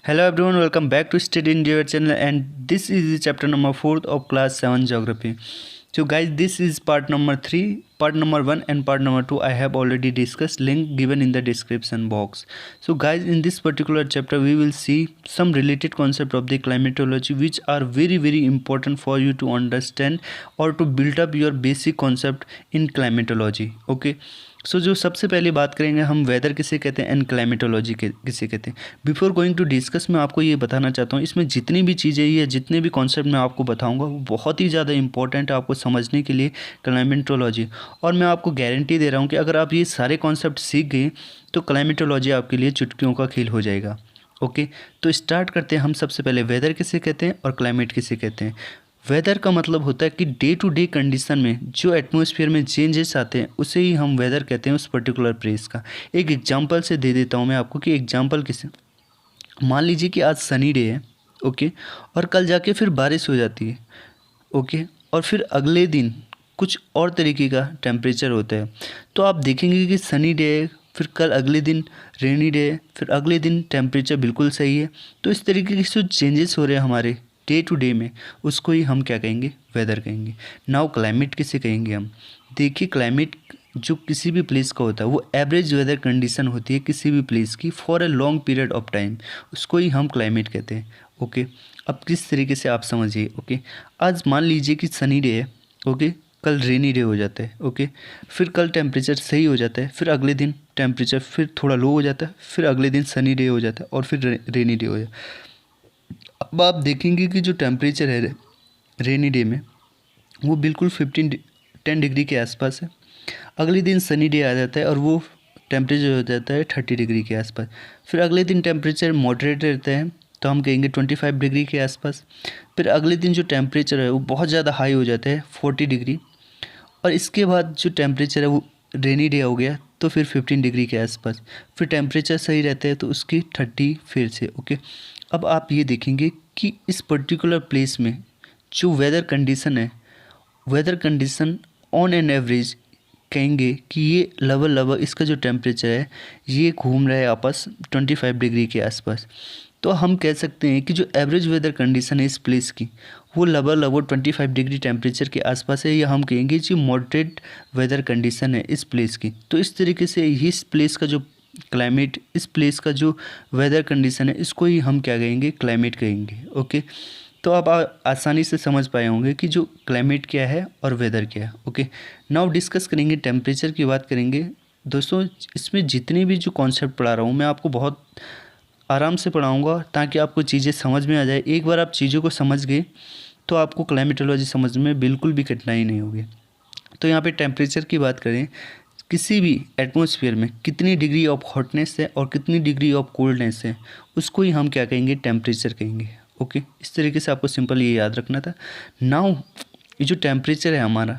Hello everyone, welcome back to Study India channel, and this is the chapter number 4 of class 7 geography. So guys, this is part number 3, part number 1 and part number 2 I have already discussed, link given in the description box. So guys, in this particular chapter we will see some related concept of the climatology which are very important for you to understand or to build up your basic concept in climatology. Okay. सो जो सबसे पहले बात करेंगे हम weather किसे कहते हैं and climatology किसे कहते हैं। बिफोर गोइंग टू डिस्कस मैं आपको ये बताना चाहता हूँ, इसमें जितनी भी चीज़ें या जितने भी कॉन्सेप्ट मैं आपको बताऊँगा वो बहुत ही ज़्यादा इंपॉर्टेंट है आपको समझने के लिए क्लाइमेटोलॉजी। और मैं आपको गारंटी दे रहा हूँ कि अगर आप ये सारे कॉन्सेप्ट सीख गए तो क्लाइमेटोलॉजी आपके लिए चुटकियों का खेल हो जाएगा। ओके, तो स्टार्ट करते हैं हम। सबसे पहले वेदर किसे कहते हैं और क्लाइमेट किसे कहते हैं। वेदर का मतलब होता है कि डे टू डे कंडीशन में जो एटमॉस्फेयर में चेंजेस आते हैं उसे ही हम वेदर कहते हैं उस पर्टिकुलर प्लेस का। एक एग्जांपल से दे देता हूँ मैं आपको कि एग्जांपल किसे, मान लीजिए कि आज सनी डे है, ओके, और कल जाके फिर बारिश हो जाती है, ओके, और फिर अगले दिन कुछ और तरीके का टेम्परेचर होता है। तो आप देखेंगे कि सनी डे है, फिर कल अगले दिन रेनी डे है, फिर अगले दिन टेम्परेचर बिल्कुल सही है। तो इस तरीके के जो चेंजेस हो रहे हैं हमारे डे टू डे में उसको ही हम क्या कहेंगे, वेदर कहेंगे। नाउ क्लाइमेट किसे कहेंगे हम। देखिए, क्लाइमेट जो किसी भी प्लेस का होता है वो एवरेज वेदर कंडीशन होती है किसी भी प्लेस की for a long period of time, उसको ही हम क्लाइमेट कहते हैं। ओके, अब किस तरीके से आप समझिए। ओके, आज मान लीजिए कि सनी डे है, ओके, कल रेनी डे हो जाता है, ओके, फिर कल टेम्परेचर सही हो जाता है, फिर अगले दिन टेम्परेचर फिर थोड़ा लो हो जाता है, फिर अगले दिन सनी डे हो जाता है और फिर रेनी डे हो जाता है। अब आप देखेंगे कि जो टेम्परेचर है रेनी डे में वो बिल्कुल 10 डिग्री के आसपास है। अगले दिन सनी डे आ जाता है और वो टेम्परेचर हो जाता है 30 डिग्री के आसपास। फिर अगले दिन टेम्परेचर मॉडरेट रहता है तो हम कहेंगे 25 डिग्री के आसपास। फिर अगले दिन जो टेम्परेचर है वो बहुत ज़्यादा हाई हो जाता है 40 डिग्री। और इसके बाद जो टेम्परेचर है वो रेनी डे हो गया तो फिर 15 डिग्री के आसपास। फिर टेम्परेचर सही रहता है तो उसकी 30 फिर से। ओके, अब आप ये देखेंगे कि इस पर्टिकुलर प्लेस में जो वेदर कंडीशन है, weather condition on an average कहेंगे कि ये लगभग इसका जो टेम्परेचर है ये घूम रहा है आपस 25 डिग्री के आसपास। तो हम कह सकते हैं कि जो एवरेज वेदर कंडीशन है इस प्लेस की वो लगभग 25 डिग्री टेम्परेचर के आसपास है, या हम कहेंगे जो मॉडरेट वेदर कंडीशन है इस प्लेस की। तो इस तरीके से इस प्लेस का जो क्लाइमेट, इस प्लेस का जो वेदर कंडीशन है इसको ही हम क्या कहेंगे, क्लाइमेट कहेंगे। ओके, तो आप आसानी से समझ पाए होंगे कि जो क्लाइमेट क्या है और वेदर क्या है। ओके, नाउ डिस्कस करेंगे टेम्परेचर की बात करेंगे। दोस्तों, इसमें जितने भी जो कॉन्सेप्ट पढ़ा रहा हूँ मैं आपको बहुत आराम से पढ़ाऊँगा ताकि आपको चीज़ें समझ में आ जाए। एक बार आप चीज़ों को समझ गए तो आपको क्लाइमेटोलॉजी समझने में बिल्कुल भी कठिनाई नहीं होगी। तो यहाँ पे टेम्परेचर की बात करें, किसी भी एटमॉस्फेयर में कितनी डिग्री ऑफ हॉटनेस है और कितनी डिग्री ऑफ कोल्डनेस है उसको ही हम क्या कहेंगे, टेम्परेचर कहेंगे। ओके, इस तरीके से आपको सिंपल ये याद रखना था। नाउ ये जो टेम्परेचर है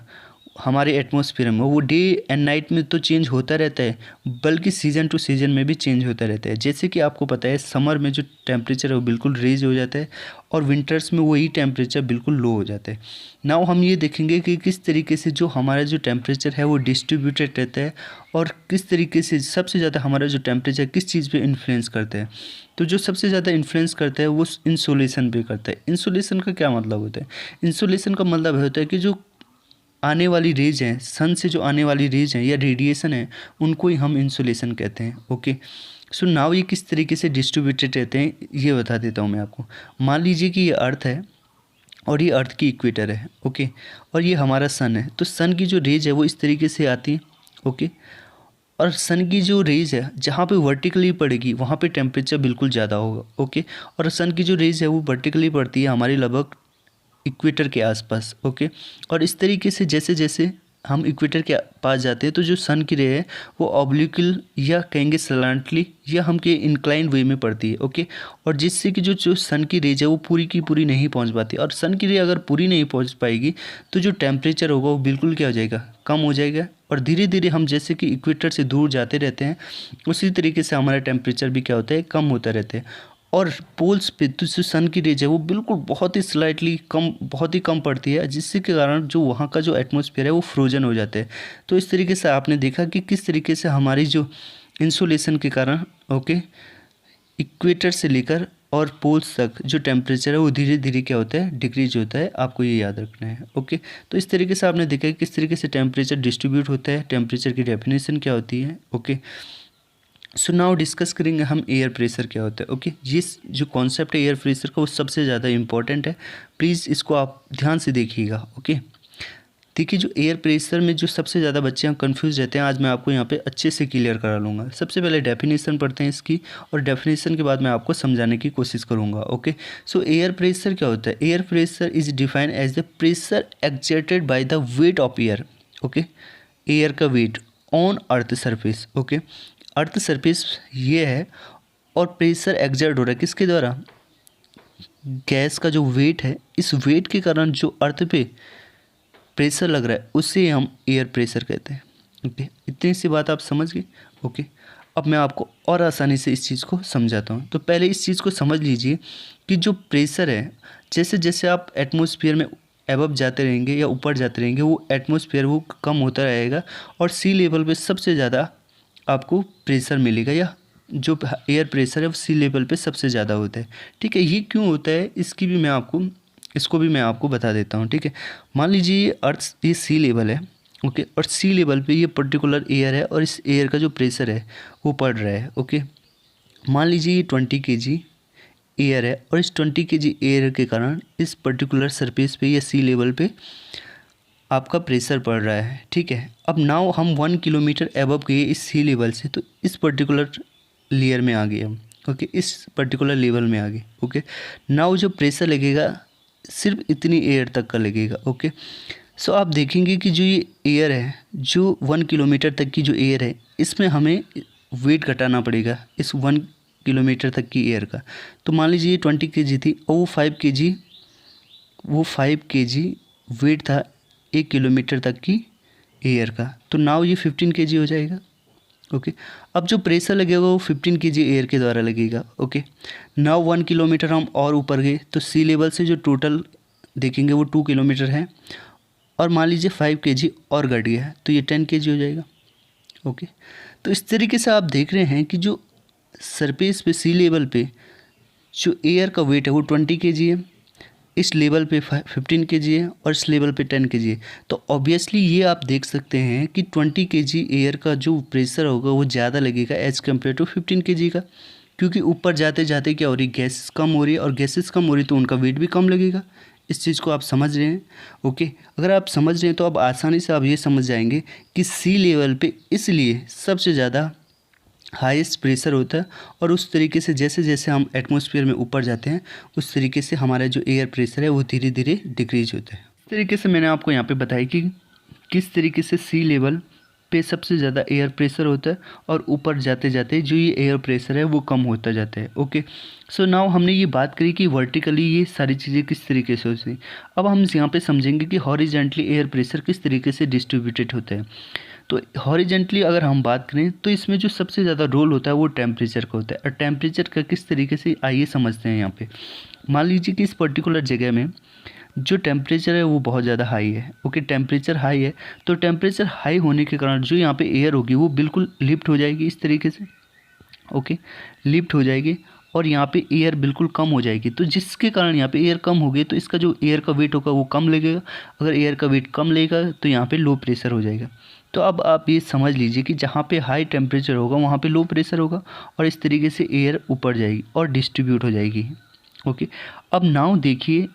हमारे एटमॉस्फेयर में वो डे एंड नाइट में तो चेंज होता रहता है, बल्कि सीज़न टू सीज़न में भी चेंज होता रहता है। जैसे कि आपको पता है समर में जो टेम्परेचर है वो बिल्कुल रेज हो जाता है और विंटर्स में वही टेम्परेचर बिल्कुल लो हो जाता है। नाउ हम ये देखेंगे कि किस तरीके से जो हमारा जो टेम्परेचर है वो डिस्ट्रीब्यूटेड रहता है और किस तरीके से सबसे ज़्यादा हमारा जो टेम्परेचर किस चीज़ पे इन्फ्लुएंस करता है। तो जो सबसे ज़्यादा इन्फ्लुएंस करता है वो इंसोलेशन पे करता है। इंसोलेशन का क्या मतलब होता है, इंसोलेशन का मतलब होता है कि जो आने वाली रेज हैं, सन से जो आने वाली रेज हैं या रेडिएशन है उनको ही हम इंसोलेशन कहते हैं। ओके, सो नाउ ये किस तरीके से डिस्ट्रीब्यूटेड रहते हैं ये बता देता हूँ मैं आपको। मान लीजिए कि ये अर्थ है और ये अर्थ की इक्वेटर है, ओके, और ये हमारा सन है। तो सन की जो रेज है वो इस तरीके से आती है, ओके, और सन की जो रेज है जहाँ पे वर्टिकली पड़ेगी वहाँ पे टेम्परेचर बिल्कुल ज़्यादा होगा, ओके, और सन की जो रेज है वो वर्टिकली पड़ती है हमारी लगभग इक्वेटर के आसपास। ओके, और इस तरीके से जैसे जैसे हम इक्वेटर के पास जाते हैं तो जो सन की रे है वो ऑब्लिकल या कहेंगे सलांटली या हम के इंक्लाइन वे में पड़ती है। ओके, और जिससे कि जो सन की रेज है वो पूरी की पूरी नहीं पहुंच पाती, और सन की रे अगर पूरी नहीं पहुंच पाएगी तो जो टेम्परेचर होगा वो बिल्कुल क्या हो जाएगा, कम हो जाएगा। और धीरे धीरे हम जैसे कि इक्वेटर से दूर जाते रहते हैं उसी तरीके से हमारा टेम्परेचर भी क्या होता है, कम होता रहता है। और पोल्स पे तो जो सन की रेज है वो बिल्कुल बहुत ही स्लाइटली कम, बहुत ही कम पड़ती है, जिससे के कारण जो वहाँ का जो एटमॉस्फेयर है वो फ्रोजन हो जाता है। तो इस तरीके से आपने देखा कि किस तरीके से हमारी जो इंसुलेशन के कारण, ओके, इक्वेटर से लेकर और पोल्स तक जो टेम्परेचर है वो धीरे धीरे क्या होता है, डिक्रीज होता है। आपको ये याद रखना है। ओके, तो इस तरीके से आपने देखा है किस तरीके से टेम्परेचर डिस्ट्रीब्यूट होता है, टेम्परेचर की डेफिनेशन क्या होती है। ओके, सो नाउ डिस्कस करेंगे हम एयर प्रेशर क्या होता है। ओके, जिस जो कॉन्सेप्ट है एयर प्रेशर का वो सबसे ज़्यादा इंपॉर्टेंट है, प्लीज़ इसको आप ध्यान से देखिएगा। ओके, देखिए जो एयर प्रेशर में जो सबसे ज़्यादा बच्चे हम कंफ्यूज रहते हैं, आज मैं आपको यहाँ पे अच्छे से क्लियर करा लूँगा। सबसे पहले डेफिनेशन पढ़ते हैं इसकी, और डेफिनेशन के बाद मैं आपको समझाने की कोशिश करूँगा। ओके, सो एयर प्रेशर क्या होता है। Air pressure is defined as the pressure exerted by the weight of air. Okay, air का weight on earth surface. Okay, earth surface ये है और प्रेशर एक्सर्ट हो रहा है किसके द्वारा, गैस का जो वेट है, इस वेट के कारण जो अर्थ पे प्रेशर लग रहा है उसे हम एयर प्रेशर कहते हैं। ओके, इतनी सी बात आप समझ गए। ओके, अब मैं आपको और आसानी से इस चीज़ को समझाता हूँ। तो पहले इस चीज़ को समझ लीजिए कि जो प्रेशर है, जैसे जैसे आप एटमॉस्फेयर में एबव जाते रहेंगे या ऊपर जाते रहेंगे, वो एटमॉस्फेयर वो कम होता रहेगा और सी लेवल पे सबसे ज़्यादा आपको प्रेशर मिलेगा, या जो एयर प्रेशर है वो सी लेवल पे सबसे ज़्यादा होता है। ठीक है, ये क्यों होता है इसको भी मैं आपको बता देता हूँ। ठीक है, मान लीजिए अर्थ ये सी लेवल है। ओके, और सी लेवल पे ये पर्टिकुलर एयर है और इस एयर का जो प्रेशर है वो पड़ रहा है। ओके, मान लीजिए ये 20 kg एयर है और इस 20 kg एयर के कारण इस पर्टिकुलर सरफेस पे या सी लेवल पे आपका प्रेशर पड़ रहा है। ठीक है, अब नाउ हम 1 किलोमीटर एबव गए इस सी लेवल से, तो इस पर्टिकुलर लेयर में आ गए हम। ओके, इस पर्टिकुलर लेवल में आ गए। ओके, नाउ जो प्रेशर लगेगा सिर्फ इतनी एयर तक का लगेगा। ओके, सो आप देखेंगे कि जो ये एयर है, जो 1 किलोमीटर तक की जो एयर है, इसमें हमें वेट घटाना पड़ेगा इस 1 किलोमीटर तक की एयर का। तो मान लीजिए ये 20 kg थी और वो 5 kg वेट था 1 किलोमीटर तक की एयर का, तो नाउ ये 15 kg हो जाएगा। ओके, अब जो प्रेशर लगेगा वो 15 kg एयर के द्वारा लगेगा। ओके, नाउ 1 किलोमीटर हम और ऊपर गए तो सी लेवल से जो टोटल देखेंगे वो 2 किलोमीटर है, और मान लीजिए 5 kg और घट गया है तो ये 10 kg हो जाएगा। ओके, तो इस तरीके से आप देख रहे हैं कि जो सरफेस पे सी लेवल पे जो एयर का वेट है वो 20 kg है, इस लेवल पे 15 kg है और इस लेवल पे 10 kg है। तो ऑब्वियसली ये आप देख सकते हैं कि 20 kg एयर का जो प्रेशर होगा वो ज़्यादा लगेगा एज़ कम्पेयर टू 15 kg का, क्योंकि ऊपर जाते जाते क्या हो रही है, गैसेस कम हो रही है, और गैसेस कम हो रही है तो उनका वेट भी कम लगेगा। इस चीज़ को आप समझ रहे हैं। ओके, अगर आप समझ रहे हैं तो अब आसानी से आप ये समझ जाएंगे कि सी लेवल पे इसलिए सबसे ज़्यादा हाईएस्ट प्रेशर होता है, और उस तरीके से जैसे जैसे हम एटमॉस्फेयर में ऊपर जाते हैं उस तरीके से हमारा जो एयर प्रेशर है वो धीरे धीरे डिक्रीज होता है। इस तरीके से मैंने आपको यहाँ पे बताया कि किस तरीके से सी लेवल पे सबसे ज़्यादा एयर प्रेशर होता है और ऊपर जाते जाते जो ये एयर प्रेशर है वो कम होता जाता है। ओके, सो नाउ हमने ये बात करी कि वर्टिकली ये सारी चीज़ें किस तरीके से होती हैं। अब हम यहाँ पे समझेंगे कि हॉरिजेंटली एयर प्रेशर किस तरीके से डिस्ट्रीब्यूटेड होता है। तो हॉरिजेंटली अगर हम बात करें तो इसमें जो सबसे ज़्यादा रोल होता है वो टेम्परेचर का होता है, और टेम्परेचर का किस तरीके से आइए समझते हैं। यहाँ पे मान लीजिए कि इस पर्टिकुलर जगह में जो टेम्परेचर है वो बहुत ज़्यादा हाई है। ओके, टेम्परेचर हाई है तो टेम्परेचर हाई होने के कारण जो यहाँ पे एयर होगी वो बिल्कुल लिफ्ट हो जाएगी इस तरीके से। ओके, लिफ्ट हो जाएगी और यहाँ पे एयर बिल्कुल कम हो जाएगी, तो जिसके कारण यहाँ पे एयर कम हो गई तो इसका जो एयर का वेट होगा वो कम लगेगा। अगर एयर का वेट कम लगेगा तो यहाँ पे लो प्रेशर हो जाएगा। तो अब आप ये समझ लीजिए कि जहाँ पे हाई टेम्परेचर होगा वहाँ पे लो प्रेशर होगा, और इस तरीके से एयर ऊपर जाएगी और डिस्ट्रीब्यूट हो जाएगी। ओके, अब नाउ देखिए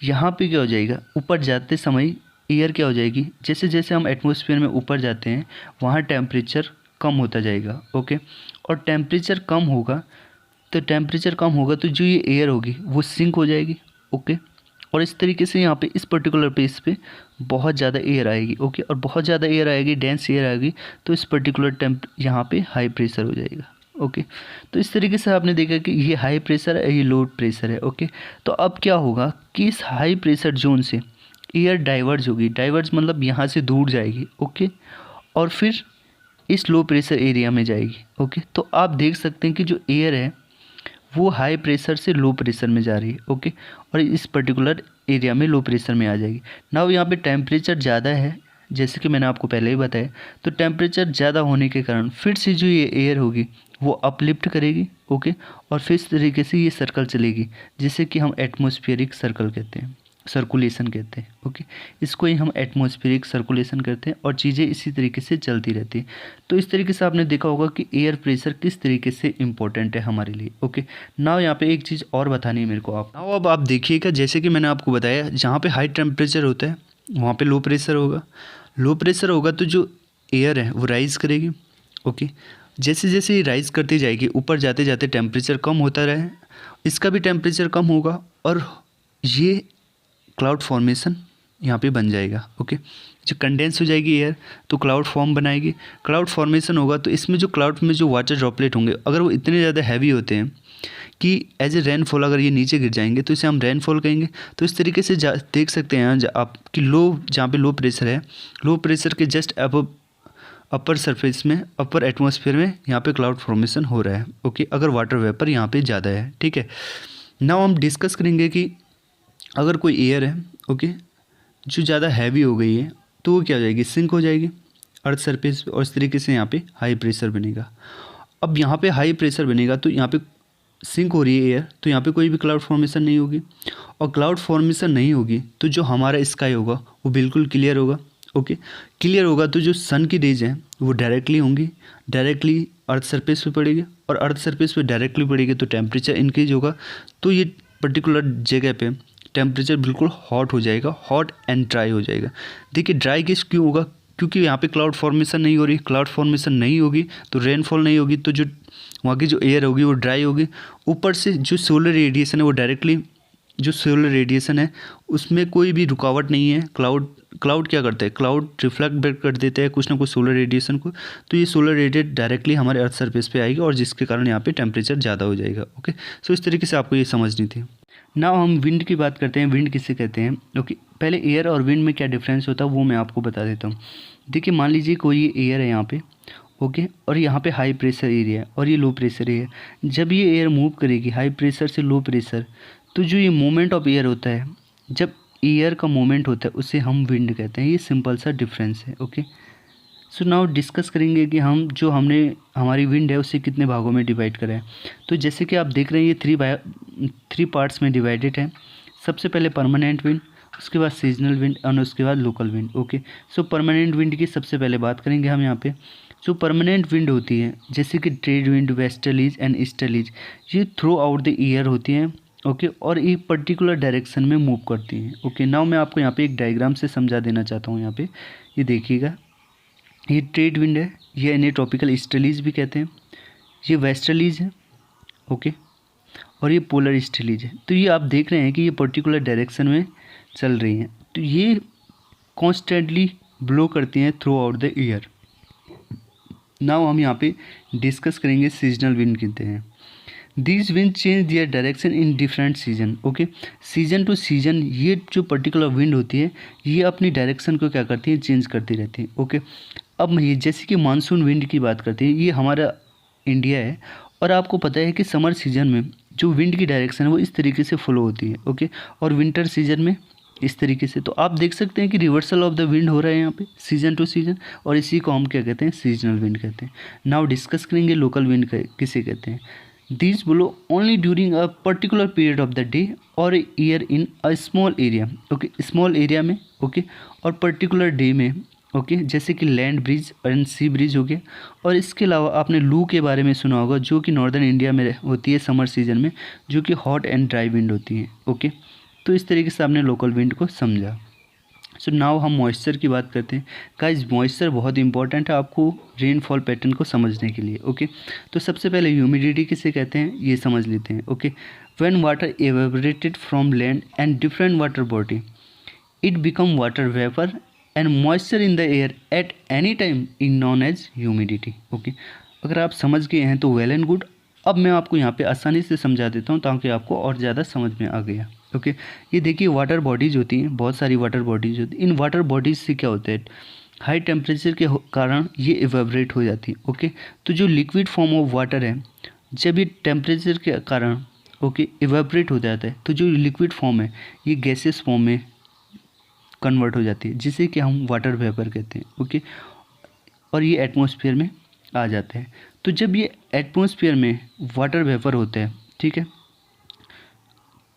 यहाँ पे क्या हो जाएगा, ऊपर जाते समय एयर क्या हो जाएगी, जैसे जैसे हम एटमॉस्फेयर में ऊपर जाते हैं वहाँ टेम्परेचर कम होता जाएगा। ओके, और टेम्परेचर कम होगा तो जो ये एयर होगी वो सिंक हो जाएगी। ओके, और इस तरीके से यहाँ पे इस पर्टिकुलर प्लेस पे बहुत ज़्यादा एयर आएगी। ओके, और बहुत ज़्यादा एयर आएगी, डेंस एयर आएगी, तो इस पर्टिकुलर यहाँ पे हाई प्रेशर हो जाएगा। ओके, तो इस तरीके से आपने देखा कि ये हाई प्रेशर है, ये लो प्रेशर है। ओके, तो अब क्या होगा कि इस हाई प्रेशर जोन से एयर डाइवर्ज होगी, डाइवर्ज मतलब यहाँ से दूर जाएगी। ओके, और फिर इस लो प्रेशर एरिया में जाएगी। ओके, तो आप देख सकते हैं कि जो एयर है वो हाई प्रेशर से लो प्रेशर में जा रही है। ओके, और इस पर्टिकुलर एरिया में लो प्रेशर में आ जाएगी। नाउ यहाँ पे टेम्परेचर ज़्यादा है जैसे कि मैंने आपको पहले ही बताया, तो टेम्परेचर ज़्यादा होने के कारण फिर से जो ये एयर होगी वो अपलिफ्ट करेगी, ओके, और फिर इस तरीके से ये सर्कल चलेगी, जिसे कि हम एटमॉस्फेरिक सर्कल कहते हैं, सर्कुलेशन कहते हैं, ओके। इसको ही हम एटमॉस्फेरिक सर्कुलेशन कहते हैं और चीज़ें इसी तरीके से चलती रहती हैं। तो इस तरीके से आपने देखा होगा कि एयर प्रेशर किस तरीके से इंपॉर्टेंट है हमारे लिए, ओके। नाउ यहाँ पे एक चीज़ और बतानी है मेरे को आप। नाउ अब आप देखिएगा, जैसे कि मैंने आपको बताया, जहाँ पे हाई टेम्परेचर होता है वहाँ पे लो प्रेशर होगा। लो प्रेशर होगा तो जो एयर है वो राइज़ करेगी, ओके। जैसे जैसे ये राइज़ करती जाएगी, ऊपर जाते जाते टेम्परेचर कम होता रहे, इसका भी टेम्परेचर कम होगा और ये क्लाउड फॉर्मेशन यहाँ पे बन जाएगा, ओके। जो कंडेंस हो जाएगी एयर तो क्लाउड फॉर्म बनाएगी, क्लाउड फॉर्मेशन होगा तो इसमें जो क्लाउड में जो वाटर ड्रॉपलेट होंगे, अगर वो इतने ज़्यादा हैवी होते हैं कि एज ए रेनफॉल अगर ये नीचे गिर जाएंगे तो इसे हम रेनफॉल कहेंगे। तो इस तरीके से देख सकते हैं आप कि जहाँ पे लो प्रेशर है, लो प्रेशर के जस्ट अपर सरफेस में, अपर एटमॉस्फेयर में यहाँ पे क्लाउड फॉर्मेशन हो रहा है, ओके, अगर वाटर वेपर यहाँ पे ज़्यादा है, ठीक है। नाउ हम डिस्कस करेंगे कि अगर कोई एयर है, ओके, जो ज़्यादा हैवी हो गई है तो वो क्या हो जाएगी, सिंक हो जाएगी अर्थ सरफेस पे, और इस तरीके से यहाँ पे हाई प्रेशर बनेगा। अब यहाँ पे हाई प्रेशर बनेगा तो यहाँ पे सिंक हो रही है एयर, तो यहाँ पे कोई भी क्लाउड फॉर्मेशन नहीं होगी, और क्लाउड फॉर्मेशन नहीं होगी तो जो हमारा स्काई होगा वो बिल्कुल क्लियर होगा, ओके। क्लियर होगा तो जो सन की रेज हैं वो डायरेक्टली होंगी, डायरेक्टली अर्थ सरफेस पे पड़ेगी, और अर्थ सरफेस पे डायरेक्टली पड़ेगी तो टेम्परेचर इंक्रीज होगा, तो ये पर्टिकुलर जगह पे टेम्परेचर बिल्कुल हॉट हो जाएगा, हॉट एंड ड्राई हो जाएगा। देखिए ड्राई किस क्यों होगा, क्योंकि यहाँ पे क्लाउड फॉर्मेशन नहीं हो रही, क्लाउड फॉर्मेशन नहीं होगी तो रेनफॉल नहीं होगी, तो जो वहाँ की जो एयर होगी वो ड्राई होगी। ऊपर से जो सोलर रेडिएशन है वो डायरेक्टली, जो सोलर रेडिएशन है उसमें कोई भी रुकावट नहीं है। क्लाउड क्या करता है, क्लाउड रिफ्लेक्ट बैक कर देता है कुछ ना कुछ सोलर रेडिएशन को, तो ये सोलर रेडिएट डायरेक्टली हमारे अर्थ सरफेस पे आएगी और जिसके कारण यहाँ पे टेम्परेचर ज़्यादा हो जाएगा, ओके। सो इस तरीके से आपको ये समझनी थी। नाउ हम विंड की बात करते हैं। विंड किसे कहते हैं, ओके। पहले एयर और विंड में क्या डिफरेंस होता है वो मैं आपको बता देता हूँ। देखिए मान लीजिए कोई एयर है यहाँ पे, ओके, और यहाँ पे हाई प्रेशर एरिया है और ये लो प्रेशर एरिया है। जब ये एयर मूव करेगी हाई प्रेशर से लो प्रेशर, तो जो ये मोमेंट ऑफ एयर होता है, जब एयर का मोमेंट होता है उसे हम विंड कहते हैं। ये सिंपल सा डिफरेंस है, ओके। सो नाउ डिस्कस करेंगे कि हमने हमारी विंड है उसे कितने भागों में डिवाइड करें। तो जैसे कि आप देख रहे हैं ये थ्री पार्ट्स में डिवाइडेड है। सबसे पहले परमानेंट विंड, उसके बाद सीजनल विंड और उसके बाद लोकल विंड, ओके। सो परमानेंट विंड की सबसे पहले बात करेंगे हम यहाँ पे। जो परमानेंट विंड होती है जैसे कि trade wind, westerlies and easterlies, ये थ्रू आउट द ईयर होती हैं, ओके, और एक पर्टिकुलर डायरेक्शन में मूव करती हैं, ओके। नाउ मैं आपको यहाँ पे एक डायग्राम से समझा देना चाहता हूँ। यहाँ पे ये देखिएगा, ये ट्रेड विंड है, ये इन्हें ट्रॉपिकल ईस्टर्लीज भी कहते हैं, ये वेस्टर्लीज है, ओके, और ये पोलर ईस्टर्लीज है। तो ये आप देख रहे हैं कि ये पर्टिकुलर डायरेक्शन में चल रही हैं, तो ये कॉन्स्टेंटली ब्लो करती हैं throughout the year. Now हम यहाँ पे डिस्कस करेंगे सीजनल विंड कहते हैं। These wind change their direction in different season, okay. Season to season ये जो पर्टिकुलर विंड होती है ये अपनी डायरेक्शन को क्या करती है, चेंज करती रहती है, ओके। अब ये जैसे कि मानसून विंड की बात करते हैं, ये हमारा इंडिया है और आपको पता है कि समर सीजन में जो विंड की डायरेक्शन है वो इस तरीके से फॉलो होती है, ओके, और विंटर सीजन में इस तरीके से। तो आप देख सकते हैं कि रिवर्सल ऑफ द विंड हो रहा है यहाँ पे सीजन टू सीजन, और इसी को हम क्या कहते हैं, सीजनल विंड कहते हैं। नाउ डिस्कस करेंगे लोकल विंड किसे कहते हैं। These blow only during a particular period of the day or a year in a small area, okay, small area में, okay, और particular day में, ओके, जैसे कि land bridge and sea bridge हो गया। और इसके अलावा आपने लू के बारे में सुना होगा जो कि नॉर्दर्न इंडिया में होती है समर सीजन में, जो कि हॉट एंड ड्राई विंड होती है, ओके। तो इस तरीके से आपने लोकल विंड को समझा। सो नाउ हम मॉइस्चर की बात करते हैं। गाइस मॉइस्चर बहुत इंपॉर्टेंट है आपको रेनफॉल पैटर्न को समझने के लिए, ओके। तो सबसे पहले ह्यूमिडिटी किसे कहते हैं ये समझ लेते हैं, okay. When water evaporated from land and different water body it become water vapour and moisture in the air at any time in known as humidity, okay. अगर आप समझ गए हैं तो वेल एंड गुड। अब मैं आपको यहाँ पे आसानी से समझा देता हूँ ताकि आपको और ज़्यादा समझ में आ गया, ओके। ये देखिए वाटर बॉडीज होती हैं, बहुत सारी वाटर बॉडीज होती हैं। इन वाटर बॉडीज से क्या होता है, हाई टेम्परेचर के कारण ये इवेवरेट हो जाती है, ओके। तो जो लिक्विड फॉर्म ऑफ वाटर है जब ये टेम्परेचर के कारण, ओके, इवेवरेट हो जाता है तो जो लिक्विड फॉर्म है ये गैसेस फॉर्म में कन्वर्ट हो जाती है, जिसे कि हम वाटर वेपर कहते हैं। ओके, और ये एटमॉस्फेयर में आ जाते हैं। तो जब ये एटमॉस्फेयर में वाटर वेपर होते हैं, ठीक है,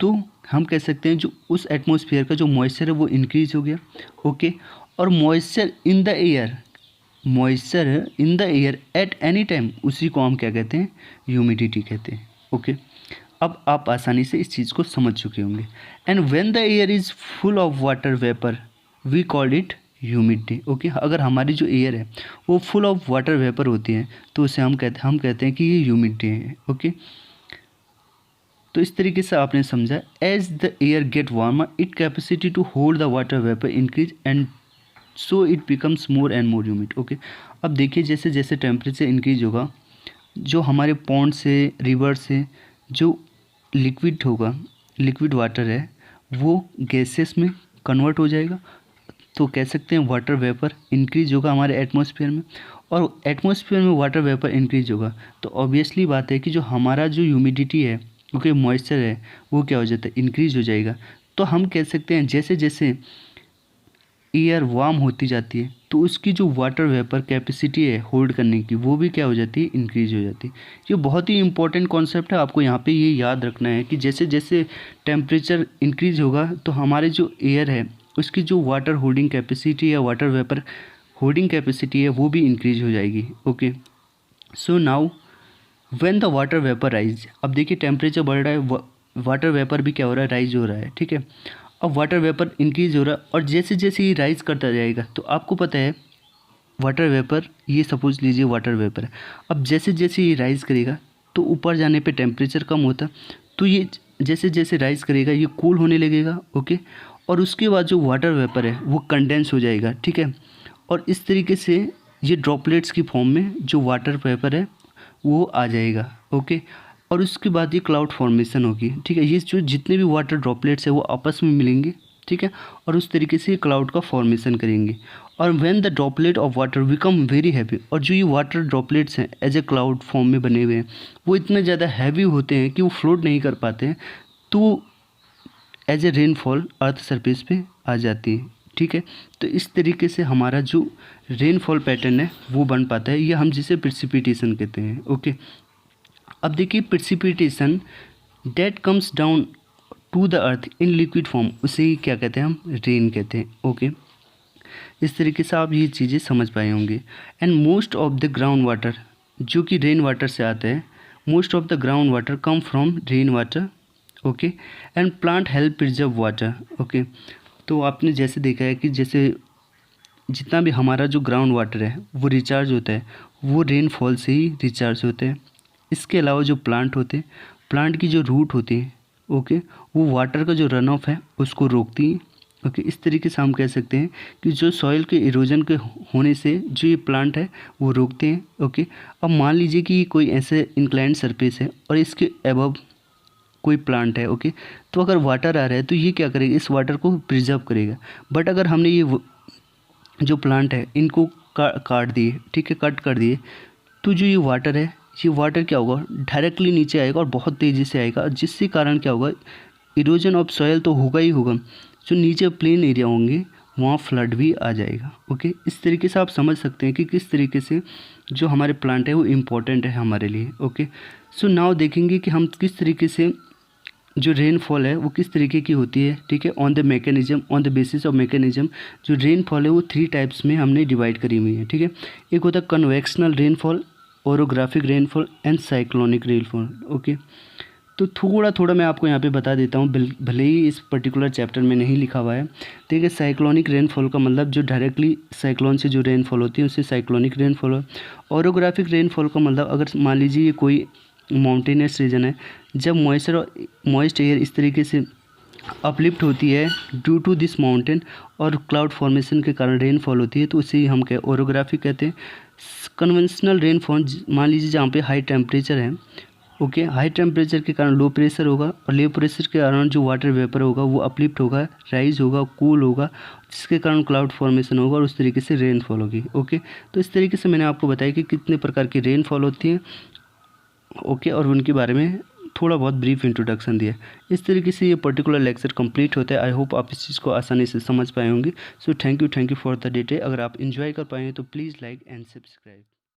तो हम कह सकते हैं जो उस एटमॉस्फेयर का जो मॉइस्चर है वो इंक्रीज हो गया। ओके, और moisture in the air at any time, उसी को हम क्या कहते हैं, ह्यूमिडिटी कहते हैं। ओके, अब आप आसानी से इस चीज़ को समझ चुके होंगे। And when the air is full of water vapour we called it humidity. Okay, अगर हमारी जो एयर है वो फुल ऑफ वाटर वेपर होती है तो उसे हम कहते हैं कि ये ह्यूमिडिटी है। ओके, तो इस तरीके से आपने समझा, as the air get warmer it capacity to hold the water vapour increase and so it becomes more and more humid. Okay, अब देखिए जैसे जैसे टेम्परेचर इंक्रीज होगा, जो हमारे पॉन्ड से, रिवर से जो लिक्विड वाटर है वो गैसेस में कन्वर्ट हो जाएगा। तो कह सकते हैं वाटर वेपर इंक्रीज होगा हमारे एटमॉस्फेयर में, और एटमॉस्फेयर में वाटर वेपर इंक्रीज होगा तो ऑब्वियसली बात है कि जो हमारा जो ह्यूमिडिटी है, क्योंकि मॉइस्चर है, वो क्या हो जाता है, इंक्रीज हो जाएगा। तो हम कह सकते हैं जैसे जैसे एयर वार्म होती जाती है तो उसकी जो वाटर वेपर कैपेसिटी है होल्ड करने की, वो भी क्या हो जाती है, इंक्रीज हो जाती है। ये बहुत ही इंपॉर्टेंट कॉन्सेप्ट है, आपको यहाँ पे ये याद रखना है कि जैसे जैसे टेम्परेचर इंक्रीज होगा तो हमारे जो एयर है उसकी जो वाटर होल्डिंग कैपेसिटी या वाटर वेपर होल्डिंग कैपेसिटी है वो भी इंक्रीज हो जाएगी। Okay, so now when the water vapour rise, अब देखिए टेम्परेचर बढ़ रहा है, वाटर वेपर भी क्या हो रहा है, राइज हो रहा है। ठीक है, अब वाटर वेपर इंक्रीज हो रहा है और जैसे जैसे ये राइज करता जाएगा तो आपको पता है वाटर वेपर, ये सपोज लीजिए वाटर वेपर है, अब जैसे जैसे ये राइज करेगा तो ऊपर जाने पे टेम्परेचर कम होता, तो ये जैसे जैसे राइज करेगा ये कूल होने लगेगा। ओके, और उसके बाद जो वाटर वेपर है वो कंडेंस हो जाएगा। ठीक है, और इस तरीके से ये ड्रॉपलेट्स की फॉर्म में जो वाटर वेपर है वो आ जाएगा। ओके, और उसके बाद ये क्लाउड फॉर्मेशन होगी। ठीक है, ये जो जितने भी वाटर ड्रॉपलेट्स है वो आपस में मिलेंगे। ठीक है, और उस तरीके से क्लाउड का फॉर्मेशन करेंगे। और when the droplet of water become very heavy, और जो ये वाटर ड्रॉपलेट्स हैं एज ए क्लाउड फॉर्म में बने हुए हैं वो इतने ज़्यादा हैवी होते हैं कि वो फ्लोट नहीं कर पाते हैं, तो as a rainfall earth surface पे आ जाती है। ठीक है, तो इस तरीके से हमारा जो रेनफॉल पैटर्न है वो बन पाता है, ये हम जिसे प्रेसिपिटेशन कहते हैं। ओके, अब देखिए precipitation that comes down to the earth in liquid form, उसे ही क्या कहते हैं, हम रेन कहते हैं। ओके, इस तरीके से आप ये चीज़ें समझ पाए होंगे। And most of the ground water, जो कि रेन वाटर से आता है, most of the ground water come from rain water. Okay, and plant help preserve water. Okay, तो आपने जैसे देखा है कि जैसे जितना भी हमारा जो ग्राउंड वाटर है वो रिचार्ज होता है, वो रेनफॉल से ही रिचार्ज होते हैं। इसके अलावा जो प्लांट होते हैं, प्लांट की जो रूट होती है, ओके, वो वाटर का जो रन ऑफ है उसको रोकती है। ओके, इस तरीके से हम कह सकते हैं कि जो सॉइल के इरोजन के होने से जो ये प्लांट है वो रोकते हैं। ओके, अब मान लीजिए कि कोई ऐसे इंक्लाइंड सरफेस है और इसके अबव कोई प्लांट है। ओके, तो अगर वाटर आ रहा है तो ये क्या करेगा, इस वाटर को प्रिजर्व करेगा। बट अगर हमने ये जो प्लांट है इनको काट दिए, ठीक है, कट कर दिए, तो जो ये वाटर क्या होगा, डायरेक्टली नीचे आएगा और बहुत तेज़ी से आएगा, जिसके कारण क्या होगा, इरोजन ऑफ सॉयल तो होगा ही होगा, जो नीचे प्लेन एरिया होंगे वहाँ फ्लड भी आ जाएगा। ओके, इस तरीके से आप समझ सकते हैं कि किस तरीके से जो हमारे प्लांट है वो इम्पोर्टेंट है हमारे लिए। ओके, सो नाउ देखेंगे कि हम किस तरीके से जो रेनफॉल है वो किस तरीके की होती है। ठीक है, on the basis of mechanism, जो रेनफॉल है वो 3 टाइप्स में हमने डिवाइड करी हुई है। ठीक है, एक होता है convectional rainfall, orographic rainfall and cyclonic rainfall. Okay, तो थोड़ा थोड़ा मैं आपको यहाँ पे बता देता हूँ, भले ही इस पर्टिकुलर चैप्टर में नहीं लिखा हुआ है। ठीक है, साइक्लोनिक रेनफॉल का मतलब जो डायरेक्टली साइक्लोन से जो रेनफॉल होती है उसे साइक्लोनिक रेनफॉल है। ओरोग्राफिक रेनफॉल का मतलब अगर मान लीजिए ये कोई माउंटेनियस रीजन है, जब मॉइस्ट एयर इस तरीके से अपलिफ्ट होती है ड्यू टू दिस माउंटेन और क्लाउड फॉर्मेशन के कारण रेनफॉल होती है, तो उसे ही हम ओरोग्राफिक कहते हैं। कन्वेंशनल रेनफॉल, मान लीजिए जहाँ पे हाई टेम्परेचर है, ओके, हाई टेम्परेचर के कारण लो प्रेशर होगा और लो प्रेशर के कारण जो वाटर वेपर होगा वो अपलिफ्ट होगा, राइज होगा, कूल होगा, जिसके कारण क्लाउड फॉर्मेशन होगा और उस तरीके से रेनफॉल होगी। ओके, तो इस तरीके से मैंने आपको बताया कि कितने प्रकार की रेनफॉल होती है। ओके, और उनके बारे में थोड़ा बहुत ब्रीफ इंट्रोडक्शन दिया। इस तरीके से ये पर्टिकुलर लेक्चर कंप्लीट होता है। आई होप आप इस चीज़ को आसानी से समझ पाए होंगे। So thank you for the डिटे। अगर आप इन्जॉय कर पाए तो प्लीज़ लाइक एंड सब्सक्राइब।